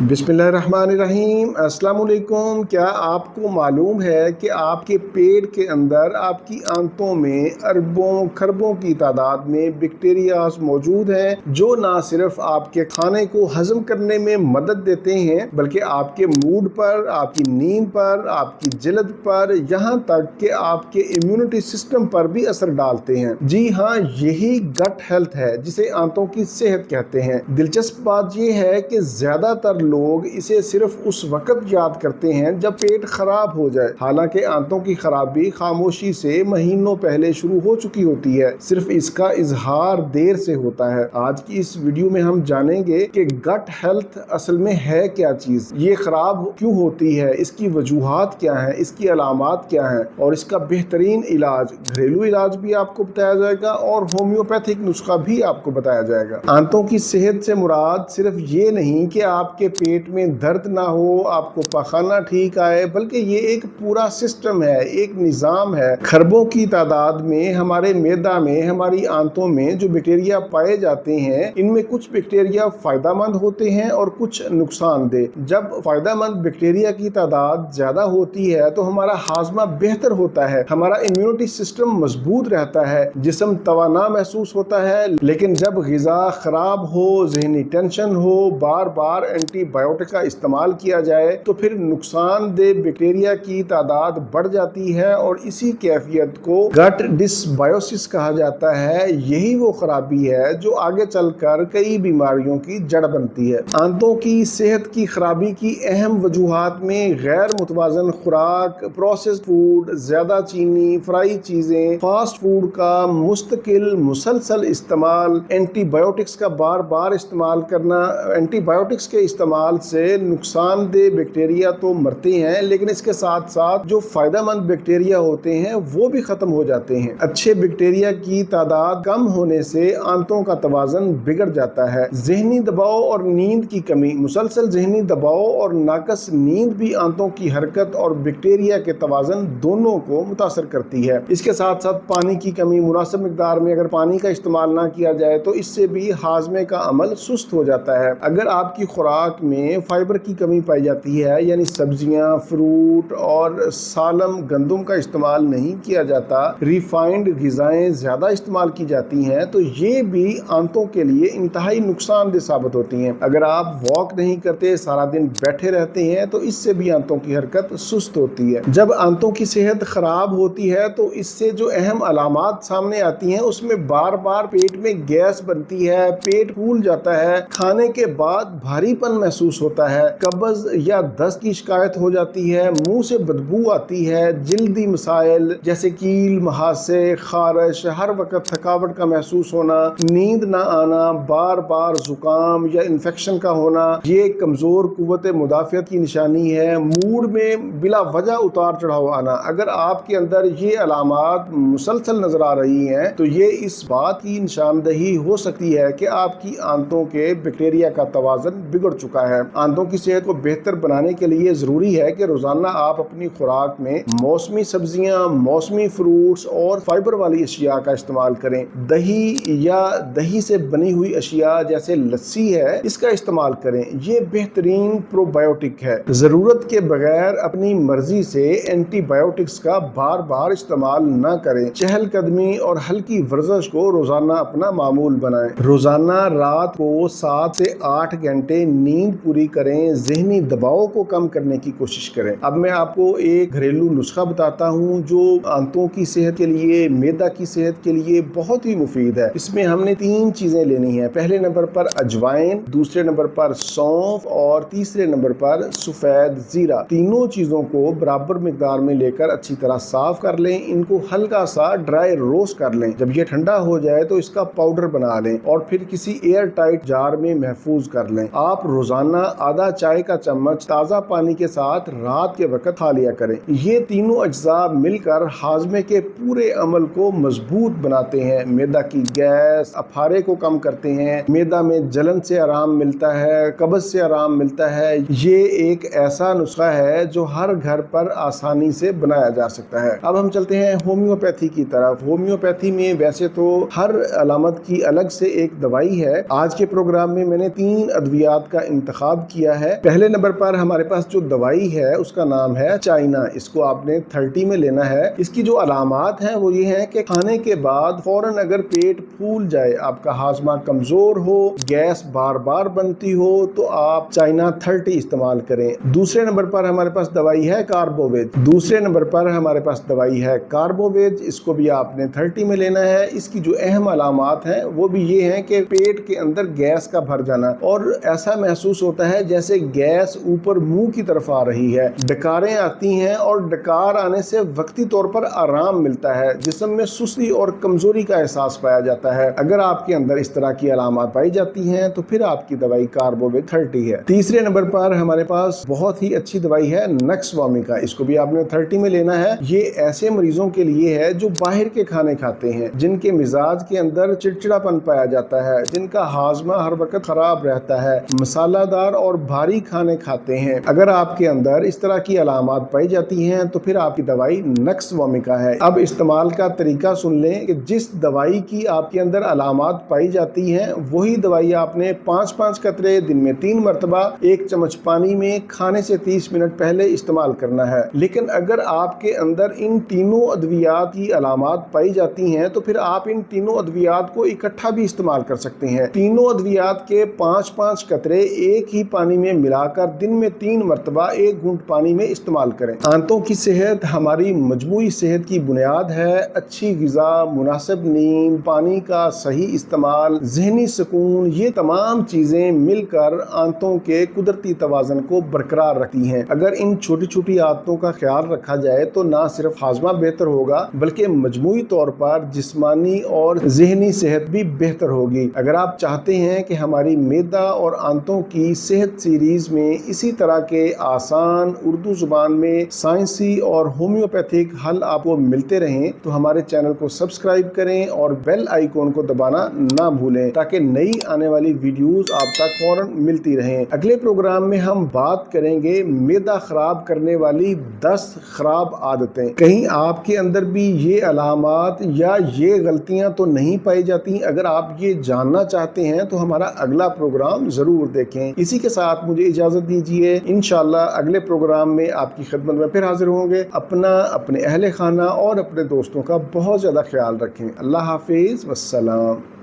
बिस्मिल्लाहिर्रहमानिर्रहीम। अस्सलाम वालेकुम। क्या आपको मालूम है कि आपके पेट के अंदर आपकी आंतों में अरबों खरबों की तादाद में बैक्टीरियाज मौजूद हैं जो ना सिर्फ आपके खाने को हजम करने में मदद देते हैं बल्कि आपके मूड पर, आपकी नींद पर, आपकी जल्द पर, यहाँ तक कि आपके इम्यूनिटी सिस्टम पर भी असर डालते हैं। जी हाँ, यही गट हेल्थ है जिसे आंतों की सेहत कहते हैं। दिलचस्प बात यह है कि ज्यादातर लोग इसे सिर्फ उस वक्त याद करते हैं जब पेट खराब हो जाए, हालांकि आंतों की खराबी खामोशी से महीनों पहले शुरू हो चुकी होती है, सिर्फ इसका इजहार देर से होता है। आज की इस वीडियो में हम जानेंगे कि गट हेल्थ असल में है क्या चीज, ये खराब क्यों होती है, इसकी वजूहात क्या है, इसकी अलामात क्या है और इसका बेहतरीन इलाज, घरेलू इलाज भी आपको बताया जाएगा और होम्योपैथिक नुस्खा भी आपको बताया जाएगा। आंतों की सेहत से मुराद सिर्फ ये नहीं कि आपके पेट में दर्द ना हो, आपको पखाना ठीक आए, बल्कि ये एक पूरा सिस्टम है, एक निज़ाम है। खरबों की तादाद में हमारे मैदा में, हमारी आंतों में जो बैक्टीरिया पाए जाते हैं, इनमें कुछ बैक्टीरिया फायदेमंद होते हैं और कुछ नुकसानदेह। जब फायदेमंद बैक्टीरिया की तादाद ज्यादा होती है तो हमारा हाजमा बेहतर होता है, हमारा इम्यूनिटी सिस्टम मजबूत रहता है, जिस्म तवाना महसूस होता है। लेकिन जब ग़िज़ा खराब हो, ज़हनी टेंशन हो, बार बार एंटीबायोटिक का इस्तेमाल किया जाए तो फिर नुकसानदेह बैक्टीरिया की तादाद बढ़ जाती है और इसी कैफियत को गट डिसबायोसिस कहा जाता है। यही वो खराबी है जो आगे चलकर कई बीमारियों की जड़ बनती है। आंतों की सेहत की खराबी की अहम वजूहात में गैर मुतवाज़न खुराक, प्रोसेस्ड फूड, ज्यादा चीनी, फ्राई चीजें, फास्ट फूड का मुस्तकिल मुसलसल इस्तेमाल, एंटीबायोटिक्स का बार बार इस्तेमाल करना। एंटीबायोटिक्स के इस्तेमाल से नुकसानदेह बैक्टीरिया तो मरते हैं, लेकिन इसके साथ साथ जो फायदेमंद बैक्टीरिया होते हैं वो भी खत्म हो जाते हैं। अच्छे बैक्टीरिया की तादाद कम होने से आंतों का तवाज़न बिगड़ जाता है। ज़हनी दबाव और नींद की कमी, मुसलसल ज़हनी दबाव और नाकस नींद भी आंतों की हरकत और बैक्टीरिया के तवाज़न दोनों को मुतासर करती है। इसके साथ साथ पानी की कमी, मुनासिब मिकदार में अगर पानी का इस्तेमाल ना किया जाए तो इससे भी हाजमे का अमल सुस्त हो जाता है। अगर आपकी खुराक में फाइबर की कमी पाई जाती है, यानी सब्जियां, फ्रूट और सालम गंदम का इस्तेमाल नहीं किया जाता, रिफाइंड ग़िज़ाएं ज़्यादा इस्तेमाल की जाती हैं, तो ये भी आंतों के लिए इंतहाई नुकसानदेह साबित होती हैं। अगर आप वॉक नहीं करते, सारा दिन बैठे रहते हैं, तो इससे भी आंतों की हरकत सुस्त होती है। जब आंतों की सेहत खराब होती है तो इससे जो अहम अलामात सामने आती हैं उसमें बार बार पेट में गैस बनती है, पेट फूल जाता है, खाने के बाद भारीपन महसूस होता है, कब्ज या दस्त की शिकायत हो जाती है, मुंह से बदबू आती है, जल्दी मसाइल जैसे कील, महासे, खारिश, हर वक्त थकावट का महसूस होना, नींद ना आना, बार बार जुकाम या इन्फेक्शन का होना, ये कमजोर कुव्वत मुदाफ़ियत की निशानी है। मूड में बिला वजह उतार चढ़ाव आना, अगर आपके अंदर ये अलामात मुसलसल नजर आ रही हैं तो ये इस बात की निशानदही हो सकती है कि आपकी आंतों के बैक्टीरिया का तवाज़न बिगड़ चुका है। आंतों की सेहत को बेहतर बनाने के लिए जरूरी है कि रोजाना आप अपनी खुराक में मौसमी सब्जियां, मौसमी फ्रूट्स और फाइबर वाली अशिया का इस्तेमाल करें। दही या दही से बनी हुई अशिया जैसे लस्सी है, इसका इस्तेमाल करें, ये बेहतरीन प्रोबायोटिक है। जरूरत के बगैर अपनी मर्जी से एंटीबायोटिक्स का बार बार इस्तेमाल न करें। चहलकदमी और हल्की वर्जिश को रोजाना अपना मामूल बनाएं। रोजाना रात को 7 से 8 घंटे नींद पूरी करें। ज़हनी दबाव को कम करने की कोशिश करें। अब मैं आपको एक घरेलू नुस्खा बताता हूँ जो आंतों की सेहत के लिए, मैदा की सेहत के लिए बहुत ही मुफीद है। इसमें हमने 3 चीजें लेनी है। पहले नंबर पर अजवाइन, दूसरे नंबर पर सौंफ और तीसरे नंबर पर सफेद जीरा। तीनों चीजों को बराबर मिकदार में लेकर अच्छी तरह साफ कर लें। इनको हल्का सा ड्राई रोस्ट कर लें। जब ये ठंडा हो जाए तो इसका पाउडर बना लें और फिर किसी एयर टाइट जार में महफूज कर लें। आप रोजाना आधा चाय का चम्मच ताज़ा पानी के साथ रात के वक्त खा लिया करें। ये तीनों अज्जा मिलकर हाजमे के पूरे अमल को मजबूत बनाते हैं। मैदा की गैस, अफारे को कम करते हैं, मैदा में जलन से आराम मिलता है, कब्ज से आराम मिलता है। ये एक ऐसा नुस्खा है जो हर घर पर आसानी से बनाया जा सकता है। अब हम चलते हैं होम्योपैथी की तरफ। होम्योपैथी में वैसे तो हर अलामत की अलग से एक दवाई है। आज के प्रोग्राम में मैंने 3 अद्वियात का इंतखाब इंतखाब किया है। पहले नंबर पर हमारे पास जो दवाई है उसका नाम है चाइना। इसको आपने 30 में लेना है। इसकी जो अलामात हैं वो ये हैं कि खाने के बाद फौरन अगर पेट फूल जाए, आपका हाजमा कमजोर हो, गैस बार बार बनती हो, तो आप चाइना 30 इस्तेमाल करें। दूसरे नंबर पर हमारे पास दवाई है कार्बोवेज। इसको भी आपने 30 में लेना है। इसकी जो अहम अलामात हैं वो भी ये हैं कि पेट के अंदर गैस का भर जाना और ऐसा महसूस होता है जैसे गैस ऊपर मुंह की तरफ आ रही है, डकारें आती हैं और डकार आने से वक्ती तौर पर आराम मिलता है, जिस्म में सुस्ती और कमजोरी का एहसास पाया जाता है। अगर आपके अंदर इस तरह की अलामात पाई जाती हैं तो फिर आपकी दवाई कार्बोवेज 30 है। तीसरे नंबर पर हमारे पास बहुत ही अच्छी दवाई है नक्सवामिका। इसको भी आपने 30 में लेना है। ये ऐसे मरीजों के लिए है जो बाहर के खाने खाते हैं, जिनके मिजाज के अंदर चिड़चिड़ापन पाया जाता है, जिनका हाजमा हर वक्त खराब रहता है, मसालादार और भारी खाने खाते हैं। अगर आपके अंदर इस तरह की अलामात पाई जाती हैं तो फिर आपकी दवाई नक्सवामिका है। अब इस्तेमाल का तरीका सुन लें कि जिस दवाई की आपके अंदर अलामात पाई जाती हैं वही दवाई आपने 5-5 कतरे दिन में 3 मरतबा 1 चम्मच पानी में खाने से 30 मिनट पहले इस्तेमाल करना है। लेकिन अगर आपके अंदर इन तीनों अद्वियात की अलामात पाई जाती हैं तो फिर आप इन तीनों अद्वियात को इकट्ठा भी इस्तेमाल कर सकते हैं। तीनों अद्वियात के 5-5 कतरे एक ही पानी में मिलाकर दिन में 3 मरतबा 1 घूंट पानी में इस्तेमाल करें। आंतों की सेहत हमारी मजमूई सेहत की बुनियाद है। अच्छी ग़िज़ा, मुनासिब नींद, पानी का सही इस्तेमाल, ज़हनी सुकून, ये तमाम चीज़ें मिलकर आंतों के कुदरती तवाज़न को बरकरार रखती हैं। अगर इन छोटी छोटी आदतों का ख्याल रखा जाए तो ना सिर्फ हाजमा बेहतर होगा बल्कि मजमूई तौर पर जिस्मानी और ज़हनी सेहत भी बेहतर होगी। अगर आप चाहते हैं कि हमारी मैदा और आंतों की सेहत सीरीज़ में इसी तरह के आसान उर्दू ज़ुबान में साइंसी और होम्योपैथिक हल आपको मिलते रहें तो हमारे चैनल को सब्सक्राइब करें और बेल आइकॉन को दबाना ना भूलें ताकि नई आने वाली वीडियोस आप तक फौरन मिलती रहें। अगले प्रोग्राम में हम बात करेंगे मैदा खराब करने वाली 10 खराब आदतें। कहीं आपके अंदर भी ये अलामात या ये गलतियां तो नहीं पाई जाती? अगर आप ये जानना चाहते हैं तो हमारा अगला प्रोग्राम जरूर देखें। इसी के साथ मुझे इजाजत दीजिए। इंशाल्लाह अगले प्रोग्राम में आपकी खिदमत में फिर हाजिर होंगे। अपना, अपने अहले खाना और अपने दोस्तों का बहुत ज्यादा ख्याल रखें। अल्लाह हाफिज, वस्सलाम।